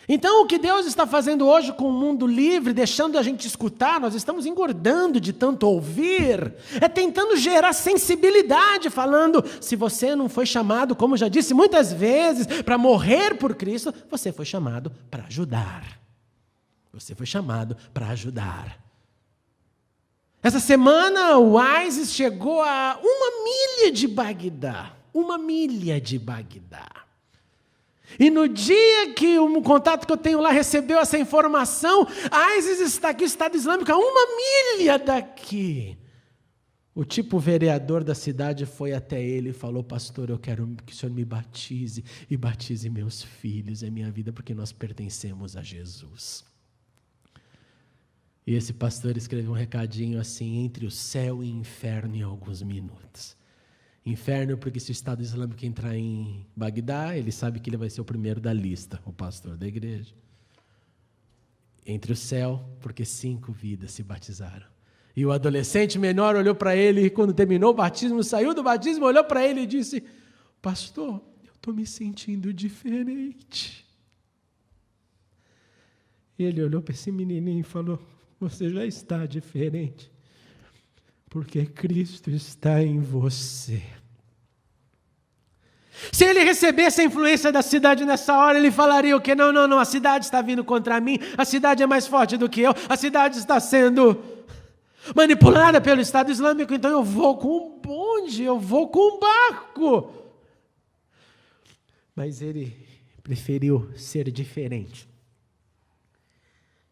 Então, o que Deus está fazendo hoje com o mundo livre, deixando a gente escutar, nós estamos engordando de tanto ouvir, é tentando gerar sensibilidade, falando, se você não foi chamado, como já disse muitas vezes, para morrer por Cristo, você foi chamado para ajudar. Você foi chamado para ajudar. Essa semana, o ISIS chegou a 1 milha de Bagdá. 1 milha de Bagdá. E no dia que o contato que eu tenho lá recebeu essa informação, a ISIS está aqui, o Estado Islâmico, a 1 milha daqui. O tipo vereador da cidade foi até ele e falou, pastor, eu quero que o senhor me batize e batize meus filhos e a minha vida, porque nós pertencemos a Jesus. E esse pastor escreveu um recadinho assim, entre o céu e o inferno em alguns minutos. Inferno, porque se o Estado Islâmico entrar em Bagdá, ele sabe que ele vai ser o primeiro da lista, o pastor da igreja. Entre o céu, porque 5 vidas se batizaram. E o adolescente menor olhou para ele, e quando terminou o batismo, saiu do batismo, olhou para ele e disse, pastor, eu estou me sentindo diferente. E ele olhou para esse menininho e falou, você já está diferente. Porque Cristo está em você. Se ele recebesse a influência da cidade nessa hora, ele falaria o quê? Não, a cidade está vindo contra mim, a cidade é mais forte do que eu, a cidade está sendo manipulada pelo Estado Islâmico, então eu vou com um bonde, eu vou com um barco. Mas ele preferiu ser diferente.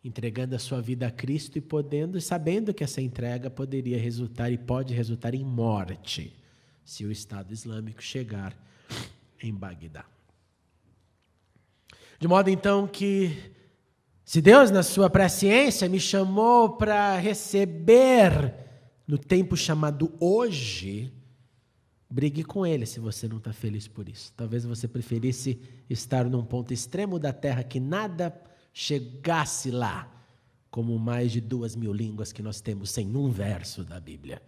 entregando a sua vida a Cristo e sabendo que essa entrega poderia resultar e pode resultar em morte, se o Estado Islâmico chegar em Bagdá. De modo então que, se Deus na sua presciência me chamou para receber no tempo chamado hoje, brigue com Ele se você não está feliz por isso. Talvez você preferisse estar num ponto extremo da terra que nada chegasse lá, como mais de 2.000 línguas que nós temos sem um verso da Bíblia.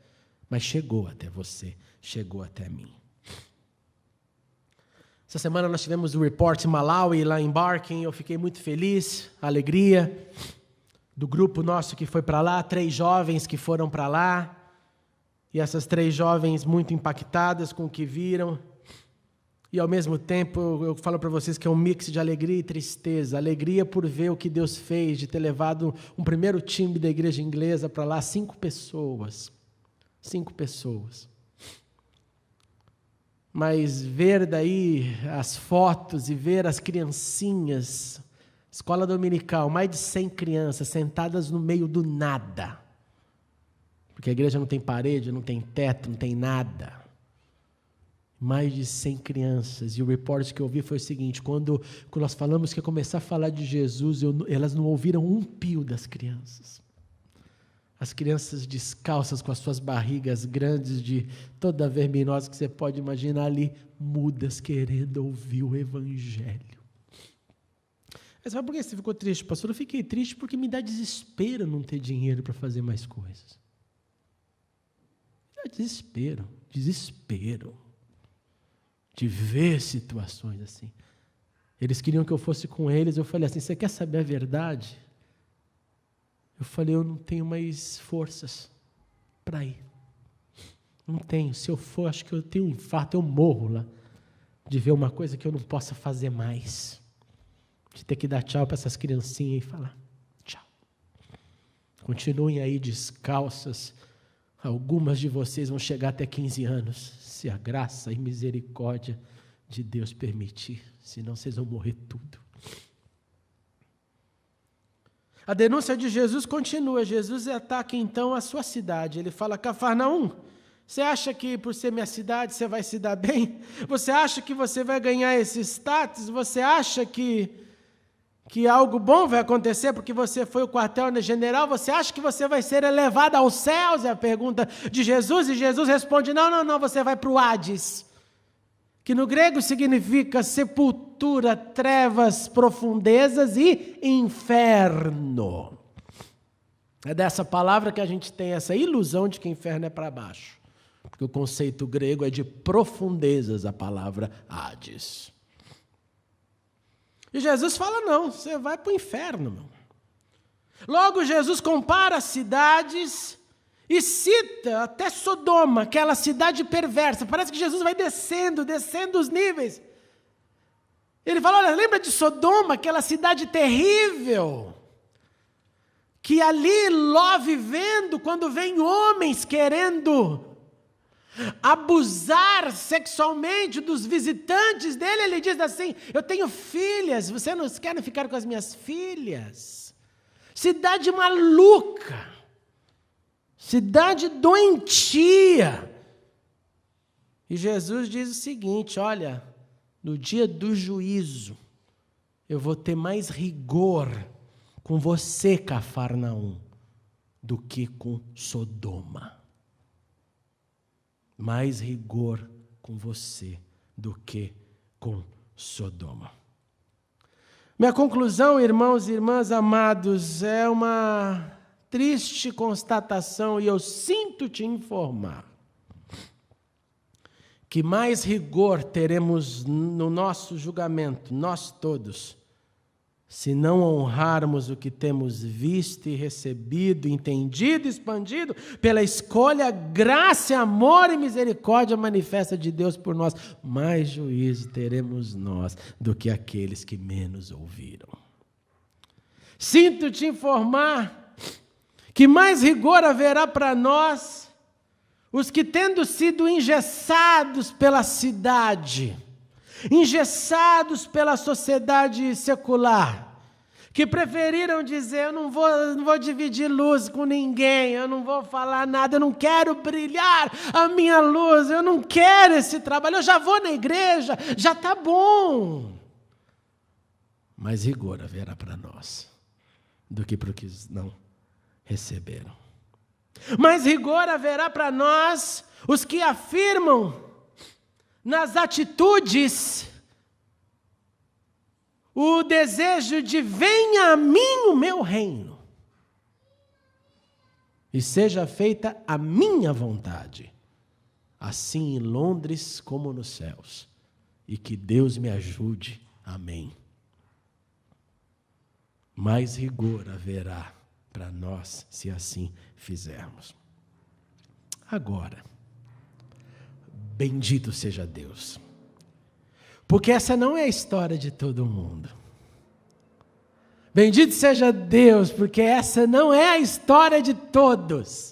Mas chegou até você, chegou até mim. Essa semana nós tivemos o Report Malawi lá em Barking, eu fiquei muito feliz, alegria do grupo nosso que foi para lá, 3 jovens que foram para lá, e essas 3 jovens muito impactadas com o que viram, e ao mesmo tempo eu falo para vocês que é um mix de alegria e tristeza, alegria por ver o que Deus fez, de ter levado um primeiro time da igreja inglesa para lá, 5 pessoas, mas ver daí as fotos e ver as criancinhas, escola dominical, mais de 100 crianças sentadas no meio do nada, porque a igreja não tem parede, não tem teto, não tem nada, mais de 100 crianças, e o repórter que eu ouvi foi o seguinte, quando nós falamos que ia começar a falar de Jesus, elas não ouviram um pio das crianças. As crianças descalças com as suas barrigas grandes de toda a verminosa que você pode imaginar ali, mudas, querendo ouvir o Evangelho. Mas sabe por que você ficou triste, pastor? Eu fiquei triste porque me dá desespero não ter dinheiro para fazer mais coisas. Me dá desespero de ver situações assim. Eles queriam que eu fosse com eles, eu falei assim, você quer saber a verdade? Eu falei, eu não tenho mais forças para ir. Não tenho. Se eu for, acho que eu tenho um infarto, eu morro lá, de ver uma coisa que eu não possa fazer mais. De ter que dar tchau para essas criancinhas e falar, tchau. Continuem aí descalças. Algumas de vocês vão chegar até 15 anos, se a graça e misericórdia de Deus permitir. Senão vocês vão morrer tudo. A denúncia de Jesus continua. Jesus ataca então a sua cidade. Ele fala, Cafarnaum, você acha que por ser minha cidade você vai se dar bem? Você acha que você vai ganhar esse status? Você acha que algo bom vai acontecer porque você foi o quartel-general? Você acha que você vai ser elevado aos céus? É a pergunta de Jesus. E Jesus responde, não, você vai para o Hades. Que no grego significa sepultura, trevas, profundezas e inferno. É dessa palavra que a gente tem essa ilusão de que inferno é para baixo. Porque o conceito grego é de profundezas, a palavra Hades. E Jesus fala, não, você vai para o inferno, meu. Logo, Jesus compara as cidades e cita até Sodoma, aquela cidade perversa. Parece que Jesus vai descendo os níveis. Ele fala, olha, lembra de Sodoma, aquela cidade terrível? Que ali Ló vivendo, quando vem homens querendo abusar sexualmente dos visitantes dele, ele diz assim, eu tenho filhas, vocês não querem ficar com as minhas filhas? Cidade maluca. Cidade doentia. E Jesus diz o seguinte, olha, no dia do juízo, eu vou ter mais rigor com você, Cafarnaum, do que com Sodoma. Mais rigor com você do que com Sodoma. Minha conclusão, irmãos e irmãs amados, é uma triste constatação, e eu sinto te informar que mais rigor teremos no nosso julgamento, nós todos, se não honrarmos o que temos visto e recebido, entendido, expandido pela escolha, graça, amor e misericórdia manifesta de Deus por nós, mais juízo teremos nós do que aqueles que menos ouviram. Sinto te informar que mais rigor haverá para nós, os que tendo sido engessados pela cidade, engessados pela sociedade secular, que preferiram dizer, eu não vou dividir luz com ninguém, eu não vou falar nada, eu não quero brilhar a minha luz, eu não quero esse trabalho, eu já vou na igreja, já está bom. Mais rigor haverá para nós do que para os que não receberam. Mais rigor haverá para nós, os que afirmam nas atitudes o desejo de venha a mim o meu reino e seja feita a minha vontade, assim em Londres como nos céus, e que Deus me ajude. Amém. Mais rigor haverá para nós se assim fizermos. Agora, bendito seja Deus, porque essa não é a história de todo mundo. Bendito seja Deus, porque essa não é a história de todos.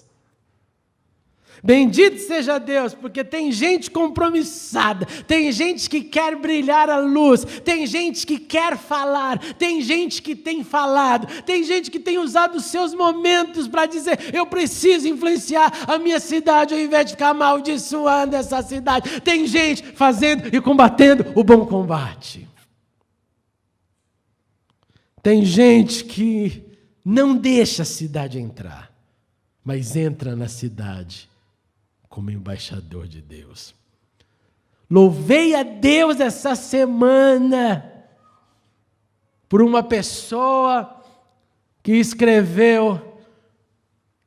Bendito seja Deus, porque tem gente compromissada, tem gente que quer brilhar a luz, tem gente que quer falar, tem gente que tem falado, tem gente que tem usado os seus momentos para dizer, eu preciso influenciar a minha cidade, ao invés de ficar amaldiçoando essa cidade. Tem gente fazendo e combatendo o bom combate. Tem gente que não deixa a cidade entrar, mas entra na cidade como embaixador de Deus. Louvei a Deus essa semana por uma pessoa que escreveu,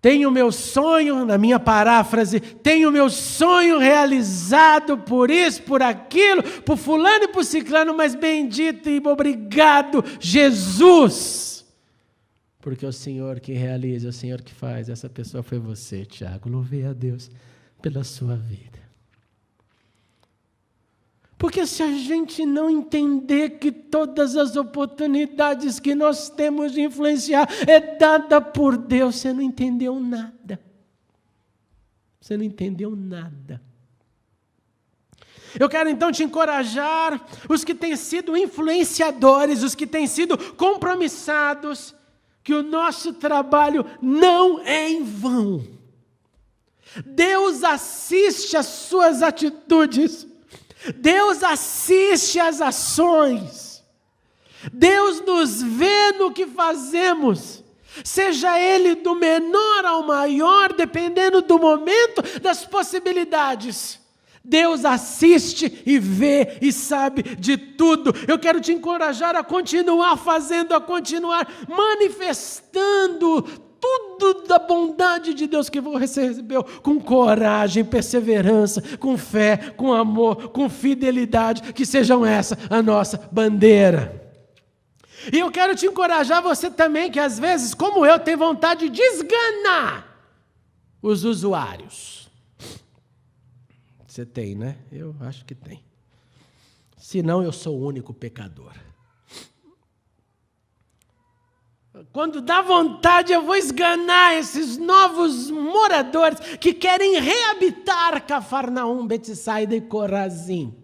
tenho meu sonho, na minha paráfrase, tenho meu sonho realizado por isso, por aquilo, por fulano e por ciclano, mas bendito e obrigado, Jesus, porque é o Senhor que realiza, é o Senhor que faz. Essa pessoa foi você, Tiago. Louvei a Deus pela sua vida. Porque se a gente não entender que todas as oportunidades que nós temos de influenciar é dada por Deus, você não entendeu nada. Você não entendeu nada. Eu quero então te encorajar, os que têm sido influenciadores, os que têm sido compromissados, que o nosso trabalho não é em vão. Deus assiste às suas atitudes, Deus assiste às ações, Deus nos vê no que fazemos, seja ele do menor ao maior, dependendo do momento, das possibilidades. Deus assiste e vê e sabe de tudo. Eu quero te encorajar a continuar fazendo, a continuar manifestando tudo da bondade de Deus que você recebeu, com coragem, perseverança, com fé, com amor, com fidelidade, que sejam essa a nossa bandeira. E eu quero te encorajar, você também, que às vezes, como eu, tem vontade de esganar os usuários. Você tem, né? Eu acho que tem. Senão eu sou o único pecador. Quando dá vontade, eu vou esganar esses novos moradores que querem reabitar Cafarnaum, Betsaida e Corazim.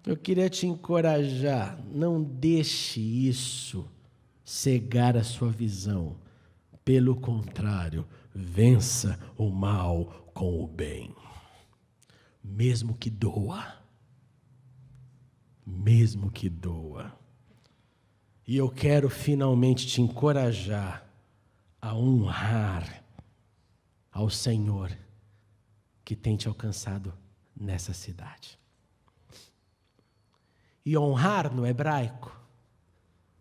Eu queria te encorajar, não deixe isso cegar a sua visão. Pelo contrário, vença o mal com o bem. Mesmo que doa. Mesmo que doa. E eu quero finalmente te encorajar a honrar ao Senhor que tem te alcançado nessa cidade. E honrar no hebraico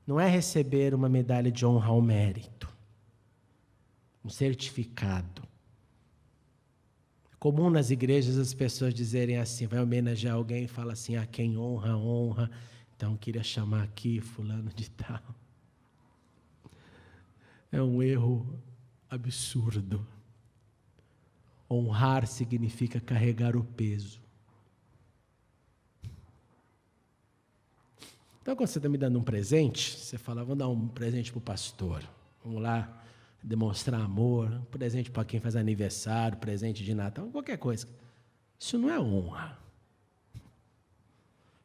não é receber uma medalha de honra ao mérito, um certificado. É comum nas igrejas as pessoas dizerem assim, vai homenagear alguém e fala assim, a quem honra, honra. Então, queria chamar aqui fulano de tal. É um erro absurdo. Honrar significa carregar o peso. Então, quando você está me dando um presente, você fala, vou dar um presente para o pastor. Vamos lá demonstrar amor, um presente para quem faz aniversário, presente de Natal, qualquer coisa. Isso não é honra.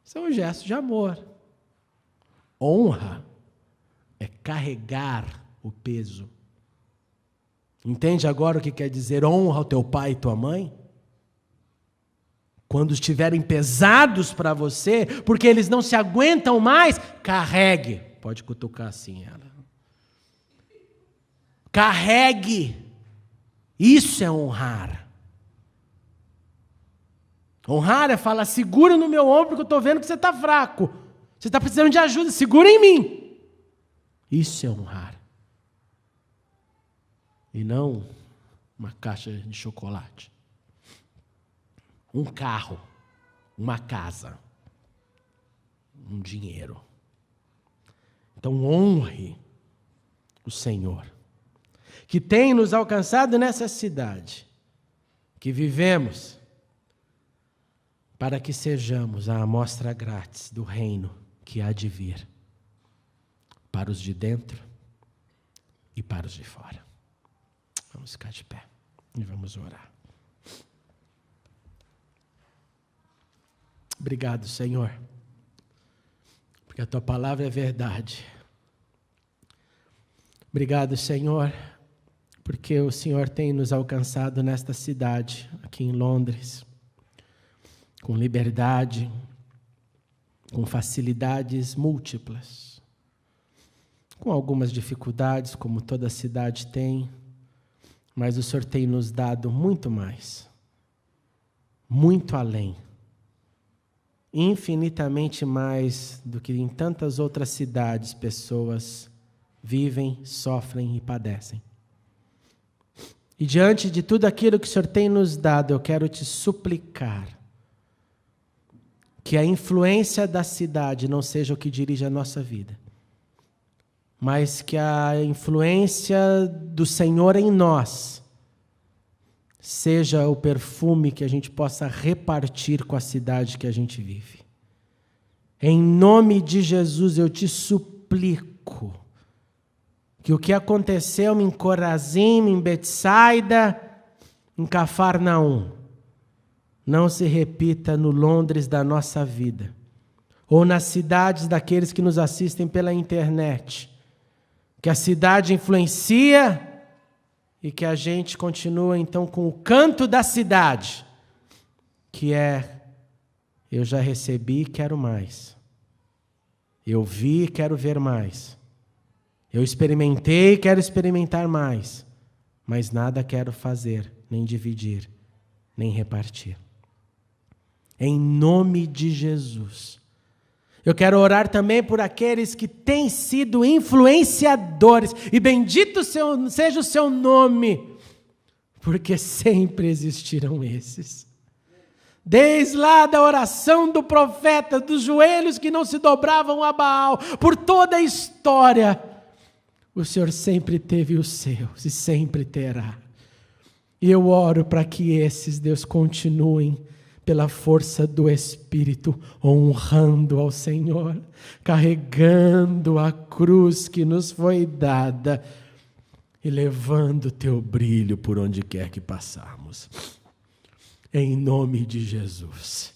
Isso é um gesto de amor. Honra é carregar o peso. Entende agora o que quer dizer honra ao teu pai e tua mãe? Quando estiverem pesados para você, porque eles não se aguentam mais, carregue. Pode cutucar assim ela. Carregue. Isso é honrar. Honrar é falar, segura no meu ombro que eu estou vendo que você está fraco. Você está precisando de ajuda, segura em mim. Isso é honrar. E não uma caixa de chocolate. Um carro, uma casa, um dinheiro. Então honre o Senhor, que tem nos alcançado nessa cidade, que vivemos, para que sejamos a amostra grátis do reino que há de vir, para os de dentro e para os de fora. Vamos ficar de pé e vamos orar. Obrigado, Senhor, porque a Tua palavra é verdade. Obrigado, Senhor, porque o Senhor tem nos alcançado nesta cidade, aqui em Londres, com liberdade, com facilidades múltiplas, com algumas dificuldades, como toda cidade tem, mas o Senhor tem nos dado muito mais, muito além, infinitamente mais do que em tantas outras cidades pessoas vivem, sofrem e padecem. E diante de tudo aquilo que o Senhor tem nos dado, eu quero te suplicar que a influência da cidade não seja o que dirige a nossa vida, mas que a influência do Senhor em nós seja o perfume que a gente possa repartir com a cidade que a gente vive. Em nome de Jesus, eu te suplico que o que aconteceu em Corazim, em Betsaida, em Cafarnaum, não se repita no Londres da nossa vida, ou nas cidades daqueles que nos assistem pela internet, que a cidade influencia e que a gente continua então com o canto da cidade, que é, eu já recebi, quero mais. Eu vi, quero ver mais. Eu experimentei, quero experimentar mais. Mas nada quero fazer, nem dividir, nem repartir. Em nome de Jesus. Eu quero orar também por aqueles que têm sido influenciadores. E bendito seja o seu nome, porque sempre existirão esses. Desde lá da oração do profeta, dos joelhos que não se dobravam a Baal, por toda a história, o Senhor sempre teve os seus e sempre terá. E eu oro para que esses, Deus, continuem pela força do Espírito, honrando ao Senhor, carregando a cruz que nos foi dada e levando o teu brilho por onde quer que passarmos. Em nome de Jesus,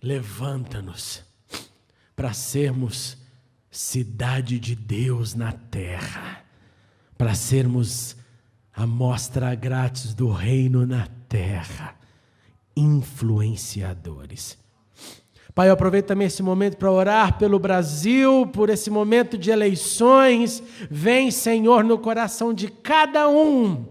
levanta-nos para sermos cidade de Deus na terra, para sermos a mostra grátis do reino na terra, influenciadores. Pai, eu aproveito também esse momento para orar pelo Brasil, por esse momento de eleições. Vem, Senhor, no coração de cada um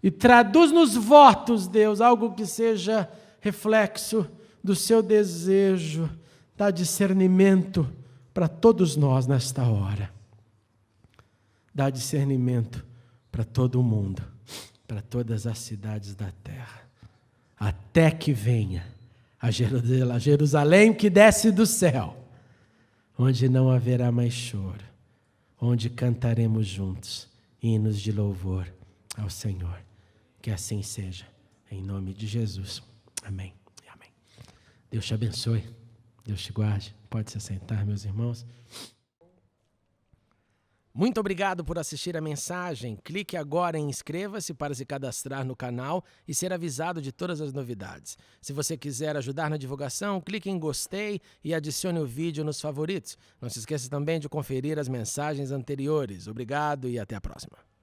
e traduz nos votos, Deus, algo que seja reflexo do seu desejo. Dá discernimento para todos nós nesta hora. Dá discernimento para todo o mundo, para todas as cidades da terra, até que venha a Jerusalém que desce do céu, onde não haverá mais choro, onde cantaremos juntos hinos de louvor ao Senhor. Que assim seja, em nome de Jesus. Amém e amém. Deus te abençoe, Deus te guarde. Pode se assentar, meus irmãos. Muito obrigado por assistir a mensagem. Clique agora em inscreva-se para se cadastrar no canal e ser avisado de todas as novidades. Se você quiser ajudar na divulgação, clique em gostei e adicione o vídeo nos favoritos. Não se esqueça também de conferir as mensagens anteriores. Obrigado e até a próxima.